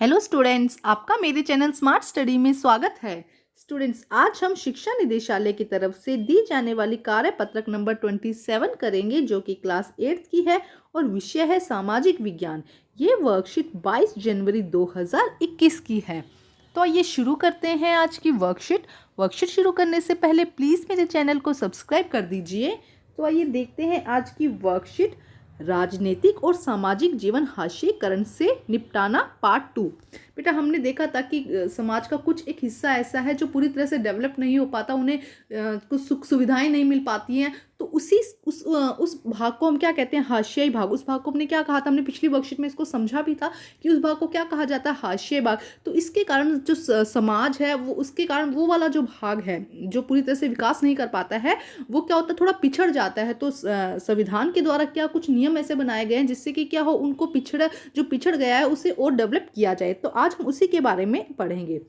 Hello students, आपका मेरे channel smart study में स्वागत है। स्टूडेंट्स, आज हम शिक्षा निदेशालय की तरफ से दी जाने वाली कार्यपत्रक नंबर 27 करेंगे, जो कि क्लास 8 की है और विषय है सामाजिक विज्ञान। ये वर्कशीट 22 जनवरी 2021 की है। तो ये शुरू करते हैं आज की वर्कशीट शुरू करने से पहले प्लीज़ मेरे चैनल को सब्सक्राइब कर दीजिए। तो आइए देखते हैं आज की वर्कशीट, राजनीतिक और सामाजिक जीवन हास्यीकरण से निपटाना पार्ट 2। बेटा, हमने देखा था कि समाज का कुछ एक हिस्सा ऐसा है जो पूरी तरह से डेवलप नहीं हो पाता, उन्हें कुछ सुख सुविधाएं नहीं मिल पाती हैं। तो उस भाग को हम क्या कहते हैं? हाशियाई भाग। उस भाग को हमने क्या कहा था? हमने पिछली वर्कशीट में इसको समझा भी था कि उस भाग को क्या कहा जाता है? हाशियाई भाग। तो इसके कारण जो समाज है, वो उसके कारण वो वाला जो भाग है जो पूरी तरह से विकास नहीं कर पाता है, वो क्या होता है? थोड़ा पिछड़ जाता है। तो संविधान के द्वारा क्या कुछ नियम ऐसे बनाए गए हैं जिससे कि क्या हो, उनको पिछड़ गया है उसे और डेवलप किया जाए। तो आज हम उसी के बारे में पढ़ेंगे।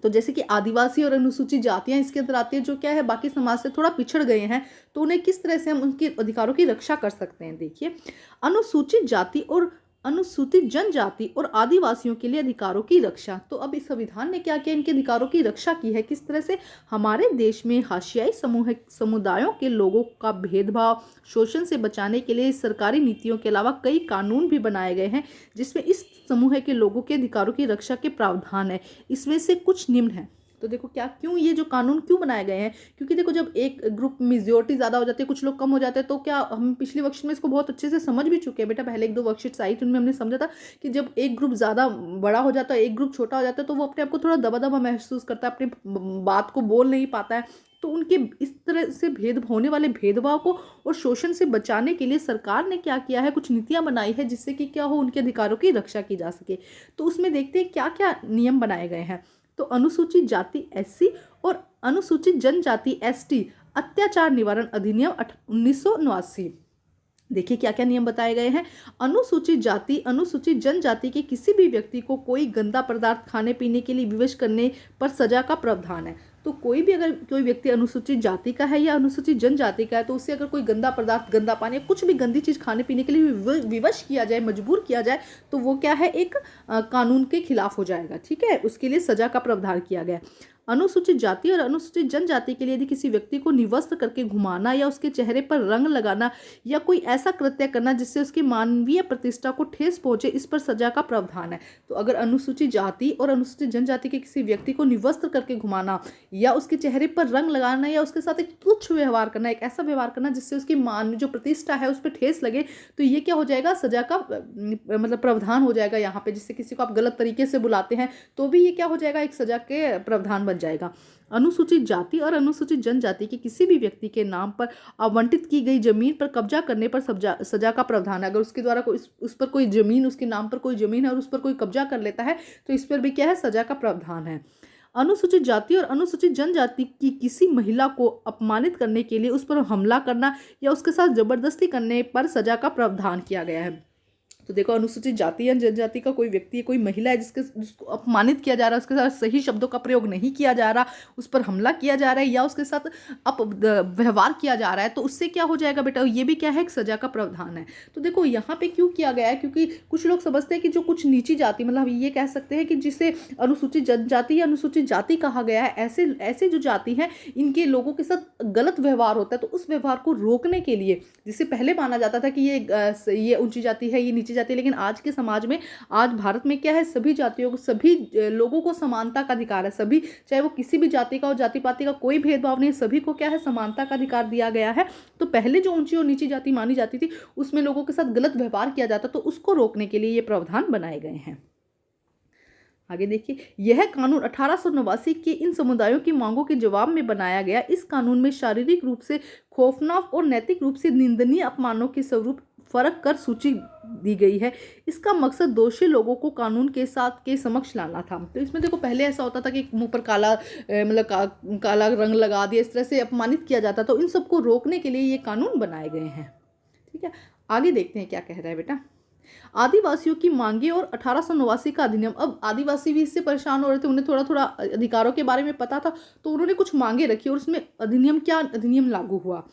तो जैसे कि आदिवासी और अनुसूचित जातियां इसके अंदर आती है, जो क्या है, बाकी समाज से थोड़ा पिछड़ गए हैं। तो उन्हें किस तरह से हम उनके अधिकारों की रक्षा कर सकते हैं? देखिए, अनुसूचित जाति और अनुसूचित जनजाति और आदिवासियों के लिए अधिकारों की रक्षा। तो अब इस संविधान ने क्या किया? इनके अधिकारों की रक्षा की है। किस तरह से? हमारे देश में हाशियाई समुदायों के लोगों का भेदभाव, शोषण से बचाने के लिए सरकारी नीतियों के अलावा कई कानून भी बनाए गए हैं जिसमें इस समूह के लोगों के अधिकारों की रक्षा के प्रावधान है। इसमें से कुछ निम्न है। तो देखो, क्या क्यों ये जो कानून क्यों बनाए गए हैं? क्योंकि देखो, जब एक ग्रुप मेजोरिटी ज़्यादा हो जाती है, कुछ लोग कम हो जाते हैं, तो क्या हम पिछली वर्कशीट में इसको बहुत अच्छे से समझ भी चुके हैं। बेटा, पहले एक दो वर्कशीट्स आई थी, उनमें हमने समझा था कि जब एक ग्रुप ज़्यादा बड़ा हो जाता है, एक ग्रुप छोटा हो जाता है, तो वो अपने आप को थोड़ा दबा दबा महसूस करता है, अपनी बात को बोल नहीं पाता है। तो उनके इस तरह से होने वाले भेदभाव को और शोषण से बचाने के लिए सरकार ने क्या किया है? कुछ नीतियां बनाई है जिससे कि क्या हो, उनके अधिकारों की रक्षा की जा सके। तो उसमें देखते हैं क्या क्या नियम बनाए गए हैं। तो अनुसूचित जाति एससी और अनुसूचित जनजाति एसटी अत्याचार निवारण अधिनियम 1989। देखिए क्या क्या नियम बताए गए हैं। अनुसूचित जाति अनुसूचित जनजाति के किसी भी व्यक्ति को कोई गंदा पदार्थ खाने पीने के लिए विवश करने पर सजा का प्रावधान है। तो कोई भी अगर कोई व्यक्ति अनुसूचित जाति का है या अनुसूचित जनजाति का है, तो उससे अगर कोई गंदा पदार्थ, गंदा पानी, कुछ भी गंदी चीज खाने पीने के लिए विवश किया जाए, मजबूर किया जाए, तो वो क्या है? एक कानून के खिलाफ हो जाएगा। ठीक है, उसके लिए सजा का प्रावधान किया गया। अनुसूचित जाति और अनुसूचित जनजाति के लिए यदि किसी व्यक्ति को निवस्त्र करके घुमाना या उसके चेहरे पर रंग लगाना या कोई ऐसा कृत्य करना जिससे उसकी मानवीय प्रतिष्ठा को ठेस पहुंचे, इस पर सजा का प्रावधान है। तो अगर अनुसूचित जाति और अनुसूचित जनजाति के किसी व्यक्ति को निवस्त्र करके घुमाना या उसके चेहरे पर रंग लगाना या उसके साथ एक तुच्छ व्यवहार करना, एक ऐसा व्यवहार करना जिससे उसकी मान जो प्रतिष्ठा है उस पर ठेस लगे, तो ये क्या हो जाएगा? सजा का मतलब प्रावधान हो जाएगा यहाँ पे। जिससे किसी को आप गलत तरीके से बुलाते हैं तो भी ये क्या हो जाएगा? एक सजा के प्रावधान बन जाएगा। अनुसूचित जाति और अनुसूचित जनजाति के किसी भी व्यक्ति के नाम पर आवंटित की गई जमीन पर कब्जा करने पर सजा का प्रावधान है। अगर उसके द्वारा उस पर कोई जमीन, उसके नाम पर कोई जमीन है और उस पर कोई कब्जा कर लेता है, तो इस पर भी क्या है? सजा का प्रावधान है। अनुसूचित जाति और अनुसूचित जनजाति की किसी महिला को अपमानित करने के लिए उस पर हमला करना या उसके साथ जबरदस्ती करने पर सजा का प्रावधान किया गया है। तो देखो, अनुसूचित जाति या जनजाति का कोई व्यक्ति है, कोई महिला है जिसको अपमानित किया जा रहा है, उसके साथ सही शब्दों का प्रयोग नहीं किया जा रहा, उस पर हमला किया जा रहा है या उसके साथ व्यवहार किया जा रहा है, तो उससे क्या हो जाएगा? बेटा, ये भी क्या है? एक सजा का प्रावधान है। तो देखो, यहाँ पे क्यों किया गया है? क्योंकि कुछ लोग समझते हैं कि जो कुछ नीची जाति, मतलब ये कह सकते हैं कि जिसे अनुसूचित जनजाति या अनुसूचित जाति कहा गया है, ऐसे ऐसे जो जाति है, इनके लोगों के साथ गलत व्यवहार होता है। तो उस व्यवहार को रोकने के लिए, जिसे पहले माना जाता था कि ये ऊंची जाति है, ये नीची जाती है, लेकिन आज के समाज में, आज भारत में क्या है? सभी जातियों को, सभी लोगों को समानता का अधिकार है। सभी, चाहे वो किसी भी जाति का हो, जाति पाति का कोई भेदभाव नहीं, सभी को क्या है? समानता का अधिकार दिया गया है। तो पहले जो ऊंची और नीची जाति मानी जाती थी, उसमें लोगों के साथ गलत व्यवहार किया जाता, तो उसको रोकने के लिए ये प्रावधान बनाए गए हैं। आगे देखिए, यह कानून 1889 के इन समुदायों की मांगों के जवाब में बनाया गया। इस कानून में शारीरिक रूप से खौफनाक और नैतिक रूप से निंदनीय अपमानों के स्वरूप फर्क कर सूची दी गई है। इसका मकसद दोषी लोगों को कानून के समक्ष लाना था। तो इसमें देखो, पहले ऐसा होता था कि मुंह पर काला रंग लगा दिया, इस तरह से अपमानित किया जाता। तो इन सबको रोकने के लिए ये कानून बनाए गए हैं। ठीक है, आगे देखते हैं क्या कह रहा है बेटा। आदिवासियों की मांगे और 1889 का अधिनियम। अब आदिवासी भी इससे परेशान हो रहे थे, उन्हें थोड़ा थोड़ा अधिकारों के बारे में पता था, तो उन्होंने कुछ मांगे रखी और उसमें अधिनियम लागू हुआ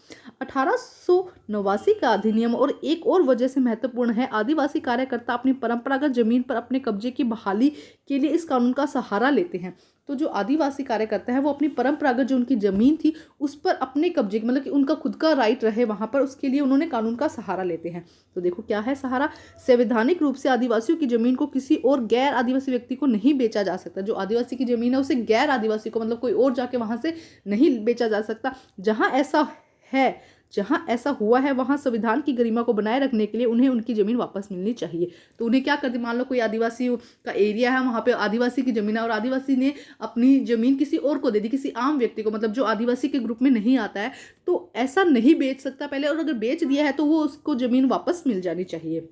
1889 का अधिनियम। और एक और वजह से महत्वपूर्ण है, आदिवासी कार्यकर्ता अपनी परंपरागत जमीन पर अपने कब्जे की बहाली के लिए इस कानून का सहारा लेते हैं। तो जो आदिवासी कार्यकर्ता है वो अपनी परंपरागत जो उनकी जमीन थी उस पर अपने कब्जे, मतलब कि उनका खुद का राइट रहे वहां पर, उसके लिए उन्होंने कानून का सहारा लेते हैं। तो देखो क्या है सहारा, संवैधानिक रूप से आदिवासियों की जमीन को किसी और गैर आदिवासी व्यक्ति को नहीं बेचा जा सकता। जो आदिवासी की जमीन है उसे गैर आदिवासी को, मतलब कोई और जाके वहां से नहीं बेचा जा सकता। जहां ऐसा हुआ है वहां संविधान की गरिमा को बनाए रखने के लिए उन्हें उनकी जमीन वापस मिलनी चाहिए। तो उन्हें क्या करते, मान लो कोई आदिवासी का एरिया है, वहां पे आदिवासी की जमीन है और आदिवासी ने अपनी जमीन किसी और को दे दी, किसी आम व्यक्ति को, मतलब जो आदिवासी के ग्रुप में नहीं आता है, तो ऐसा नहीं बेच सकता पहले, और अगर बेच दिया है तो वो उसको जमीन वापस मिल जानी चाहिए।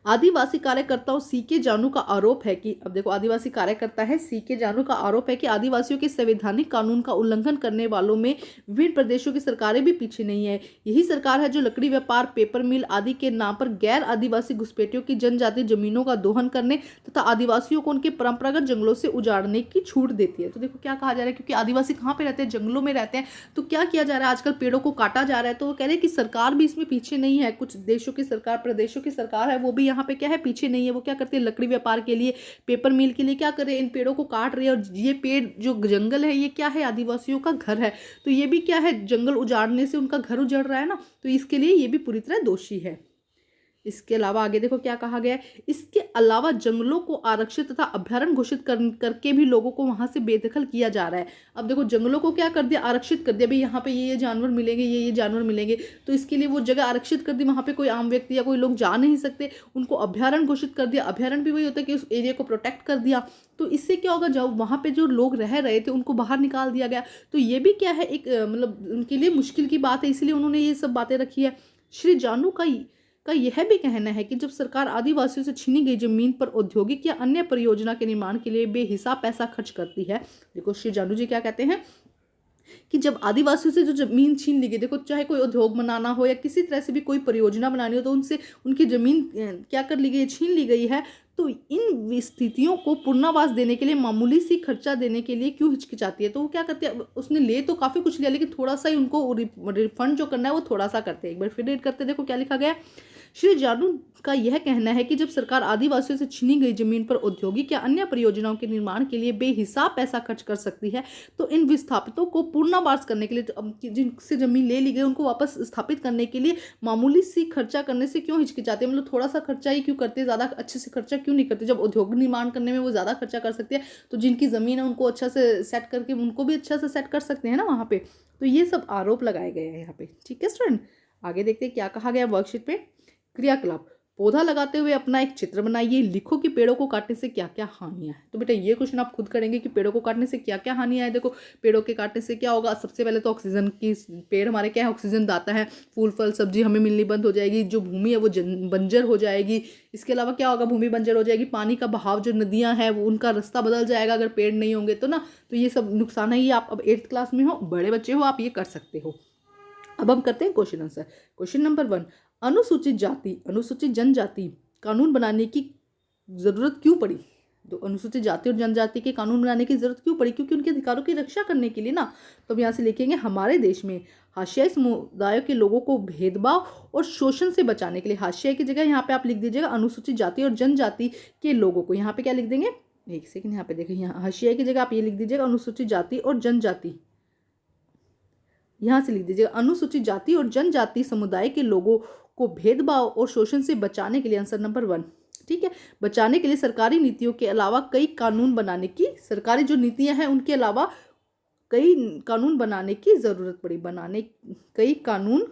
आदिवासी कार्यकर्ताओं सीके जानू का आरोप है कि, अब देखो आदिवासी कार्यकर्ता है, सीके जानू का आरोप है कि आदिवासियों के संवैधानिक कानून का उल्लंघन करने वालों में विभिन्न प्रदेशों की सरकारें भी पीछे नहीं है। यही सरकार है जो लकड़ी व्यापार, पेपर मिल आदि के नाम पर गैर आदिवासी घुसपैठियों की जनजातीय जमीनों का दोहन करने तथा आदिवासियों को उनके परंपरागत जंगलों से उजाड़ने की छूट देती है। तो देखो क्या कहा जा रहा है, क्योंकि आदिवासी कहाँ पे रहते हैं, जंगलों में रहते हैं, तो क्या किया जा रहा है, आजकल पेड़ों को काटा जा रहा है। तो वो कह रहे हैं कि सरकार भी इसमें पीछे नहीं है, कुछ देशों की सरकार, प्रदेशों की सरकार है, वो भी यहाँ पे क्या है, पीछे नहीं है। वो क्या करती है, लकड़ी व्यापार के लिए, पेपर मिल के लिए क्या कर रहे हैं, इन पेड़ों को काट रही है। और ये पेड़ जो जंगल है ये क्या है, आदिवासियों का घर है, तो ये भी क्या है, जंगल उजाड़ने से उनका घर उजड़ रहा है ना, तो इसके लिए ये भी पूरी तरह दोषी है। इसके अलावा आगे देखो क्या कहा गया है, इसके अलावा जंगलों को आरक्षित तथा अभ्यारण्य घोषित करके भी लोगों को वहां से बेदखल किया जा रहा है। अब देखो जंगलों को क्या कर दिया, आरक्षित कर दिया, भाई यहाँ पे ये जानवर मिलेंगे, ये जानवर मिलेंगे, तो इसके लिए वो जगह आरक्षित कर दी, वहां पे कोई आम व्यक्ति या कोई लोग जा नहीं सकते, उनको अभ्यारण्य घोषित कर दिया। अभ्यारण्य भी वही होता है कि उस एरिया को प्रोटेक्ट कर दिया। तो इससे क्या होगा, जब वहां पे जो लोग रह रहे थे उनको बाहर निकाल दिया गया, तो ये भी क्या है, एक मतलब उनके लिए मुश्किल की बात है, इसलिए उन्होंने ये सब बातें रखी है। श्री जानू का यह भी कहना है कि जब सरकार आदिवासियों से छीनी गई जमीन पर औद्योगिक या अन्य परियोजना के निर्माण के लिए बेहिसाब पैसा खर्च करती है। देखो श्री जानू जी क्या कहते हैं कि जब आदिवासियों से जो जमीन छीन ली गई, देखो चाहे कोई उद्योग बनाना हो या किसी तरह से भी कोई परियोजना बनानी हो, तो उनसे उनकी जमीन क्या कर ली गई, छीन ली गई है। तो इन स्थितियों को पुनर्वास देने के लिए मामूली सी खर्चा देने के लिए क्यों हिचकिचाती है, तो वो क्या करती है, उसने ले तो काफी कुछ लिया लेकिन थोड़ा सा ही उनको रिफंड जो करना है वो थोड़ा सा करते हैं। एक बार फिर रीड करते, देखो क्या लिखा गया। श्री जानू का यह कहना है कि जब सरकार आदिवासियों से छीनी गई जमीन पर औद्योगिक या अन्य परियोजनाओं के निर्माण के लिए बेहिसाब पैसा खर्च कर सकती है, तो इन विस्थापितों को पुनर्वास करने के लिए, जिनसे जमीन ले ली गई उनको वापस स्थापित करने के लिए मामूली सी खर्चा करने से क्यों हिचकिचाते हैं, मतलब थोड़ा सा खर्चा ही क्यों करते हैं, ज्यादा अच्छे से खर्चा क्यों नहीं करते। जब उद्योग निर्माण करने में वो ज्यादा खर्चा कर सकती है, तो जिनकी जमीन है उनको अच्छा से सेट करके उनको भी अच्छा से सेट कर सकते हैं ना वहां पे। तो ये सब आरोप लगाए गए हैं यहाँ पे। ठीक है स्टूडेंट, आगे देखते हैं क्या कहा गया वर्कशीट पे। क्रियाकलाप, पौधा लगाते हुए अपना एक चित्र बनाइए, लिखो कि पेड़ों को काटने से क्या क्या हानियां हैं। तो बेटा ये क्वेश्चन आप खुद करेंगे कि पेड़ों को काटने से क्या क्या हानियां हैं। देखो पेड़ों के काटने से क्या होगा, सबसे पहले तो ऑक्सीजन की, पेड़ हमारे क्या है, ऑक्सीजन दाता है, फूल फल सब्जी हमें मिलनी बंद हो जाएगी, जो भूमि है वो बंजर हो जाएगी। इसके अलावा क्या होगा, भूमि बंजर हो जाएगी, पानी का बहाव, जो नदियां हैं वो उनका रास्ता बदल जाएगा अगर पेड़ नहीं होंगे तो ना। तो ये सब नुकसान है। ये आप अब 8th क्लास में हो, बड़े बच्चे हो, आप ये कर सकते हो। अब हम करते हैं क्वेश्चन आंसर। क्वेश्चन नंबर 1, अनुसूचित जाति अनुसूचित जनजाति कानून बनाने की जरूरत क्यों पड़ी। तो अनुसूचित जाति और जनजाति के कानून बनाने की जरूरत क्यों पड़ी, क्योंकि उनके अधिकारों की रक्षा करने के लिए ना। तो अब यहाँ से लिखेंगे, हमारे देश में हाशियाई समुदायों के लोगों को भेदभाव और शोषण से बचाने के लिए, हाशियाई की जगह यहाँ पे आप लिख दीजिएगा अनुसूचित जाति और जनजाति के लोगों को। यहाँ पे क्या लिख देंगे, एक सेकंड, यहाँ पे देखिए, यहाँ हाशियाई की जगह आप ये लिख दीजिएगा अनुसूचित जाति और जनजाति। यहां से लिख दीजिएगा अनुसूचित जाति और जनजाति समुदाय के लोगों को भेदभाव और शोषण से बचाने के लिए, आंसर नंबर 1। ठीक है, बचाने के लिए सरकारी नीतियों के अलावा कई कानून बनाने की, सरकारी जो नीतियां हैं उनके अलावा कई कानून बनाने की जरूरत पड़ी। कई कानून,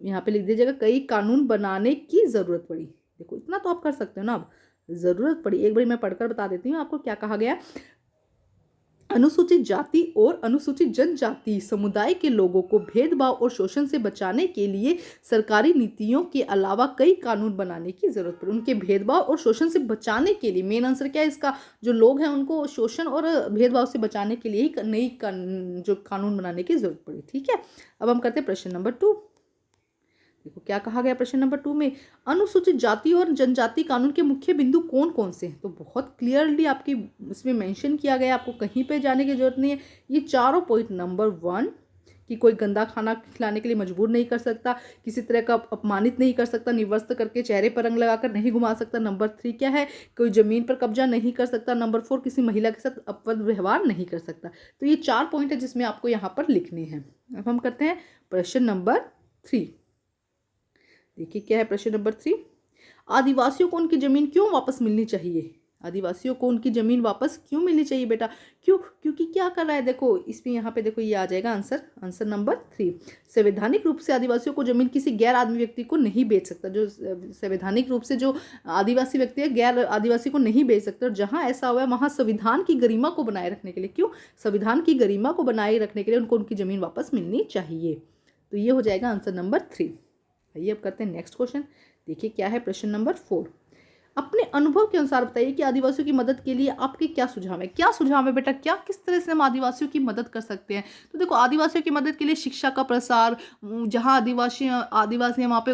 यहाँ पे लिख दीजिएगा कई कानून बनाने की जरूरत पड़ी। देखो इतना तो आप कर सकते हो ना। अब जरूरत पड़ी, एक बार मैं पढ़कर बता देती हूँ आपको क्या कहा गया। अनुसूचित जाति और अनुसूचित जनजाति समुदाय के लोगों को भेदभाव और शोषण से बचाने के लिए सरकारी नीतियों के अलावा कई कानून बनाने की जरूरत पड़ी। उनके भेदभाव और शोषण से बचाने के लिए, मेन आंसर क्या है इसका, जो लोग हैं उनको शोषण और भेदभाव से बचाने के लिए ही नई जो कानून बनाने की जरूरत पड़ी। ठीक है, अब हम करते हैं प्रश्न नंबर 2। देखो क्या कहा गया प्रश्न नंबर 2 में, अनुसूचित जाति और जनजाति कानून के मुख्य बिंदु कौन कौन से हैं। तो बहुत क्लियरली आपकी इसमें मेंशन किया गया, आपको कहीं पे जाने की जरूरत नहीं है। ये चारों पॉइंट, नंबर 1 कि कोई गंदा खाना खिलाने के लिए मजबूर नहीं कर सकता, किसी तरह का अपमानित नहीं कर सकता, निर्वस्त्र करके चेहरे पर रंग लगाकर नहीं घुमा सकता। नंबर 3 क्या है, कोई जमीन पर कब्जा नहीं कर सकता। नंबर 4 किसी महिला के साथ अपवद व्यवहार नहीं कर सकता। तो ये 4 पॉइंट है जिसमें आपको यहाँ पर लिखने हैं। अब हम करते हैं प्रश्न नंबर 3। देखिए क्या है प्रश्न नंबर 3, आदिवासियों को उनकी जमीन क्यों वापस मिलनी चाहिए। आदिवासियों को उनकी जमीन वापस क्यों मिलनी चाहिए बेटा, क्यों, क्योंकि क्या कर रहा है, देखो इसमें यहाँ पे देखो ये आ जाएगा आंसर नंबर 3। संवैधानिक रूप से आदिवासियों को जमीन किसी गैर आदमी व्यक्ति को नहीं बेच सकता। जो संवैधानिक रूप से जो आदिवासी व्यक्ति है गैर आदिवासी को नहीं बेच सकता, और जहाँ ऐसा हुआ है वहाँ संविधान की गरिमा को बनाए रखने के लिए, क्यों, संविधान की गरिमा को बनाए रखने के लिए उनको उनकी जमीन वापस मिलनी चाहिए। तो ये हो जाएगा आंसर नंबर 3। आइए अब करते हैं नेक्स्ट क्वेश्चन। देखिए क्या है प्रश्न नंबर 4, अपने अनुभव के अनुसार बताइए कि आदिवासियों की मदद के लिए आपके क्या सुझाव है। क्या सुझाव है बेटा, क्या किस तरह से हम आदिवासियों की मदद कर सकते हैं। तो देखो आदिवासियों की मदद के लिए शिक्षा का प्रसार, जहाँ आदिवासी आदिवासी हैं वहाँ पे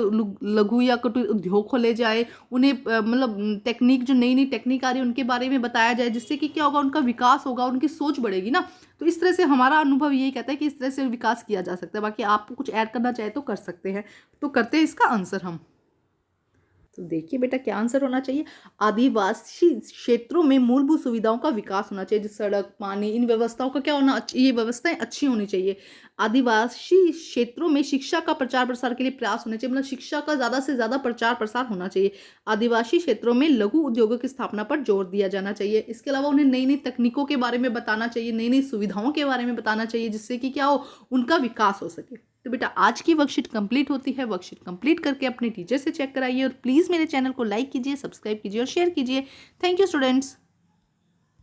लघु या कुटीर उद्योग खोले जाए, उन्हें मतलब टेक्निक, जो नई नई टेक्निक आ रही है उनके बारे में बताया जाए, जिससे कि क्या होगा, उनका विकास होगा, उनकी सोच बढ़ेगी ना। तो इस तरह से हमारा अनुभव यही कहता है कि इस तरह से विकास किया जा सकता है। बाकी आप कुछ ऐड करना चाहे तो कर सकते हैं। तो करते हैं इसका आंसर हम। तो देखिए बेटा क्या आंसर होना चाहिए, आदिवासी क्षेत्रों में मूलभूत सुविधाओं का विकास होना चाहिए, जैसे सड़क, पानी, इन व्यवस्थाओं का क्या होना, ये व्यवस्थाएं अच्छी होनी चाहिए। आदिवासी क्षेत्रों में शिक्षा का प्रचार प्रसार के लिए प्रयास होने चाहिए, मतलब शिक्षा का ज़्यादा से ज़्यादा प्रचार प्रसार होना चाहिए। आदिवासी क्षेत्रों में लघु उद्योगों की स्थापना पर जोर दिया जाना चाहिए। इसके अलावा उन्हें नई नई तकनीकों के बारे में बताना चाहिए, नई नई सुविधाओं के बारे में बताना चाहिए, जिससे कि क्या हो, उनका विकास हो सके। तो बेटा आज की वर्कशीट कंप्लीट होती है। वर्कशीट कंप्लीट करके अपने टीचर से चेक कराइए, और प्लीज़ मेरे चैनल को लाइक कीजिए, सब्सक्राइब कीजिए और शेयर कीजिए। Thank you students.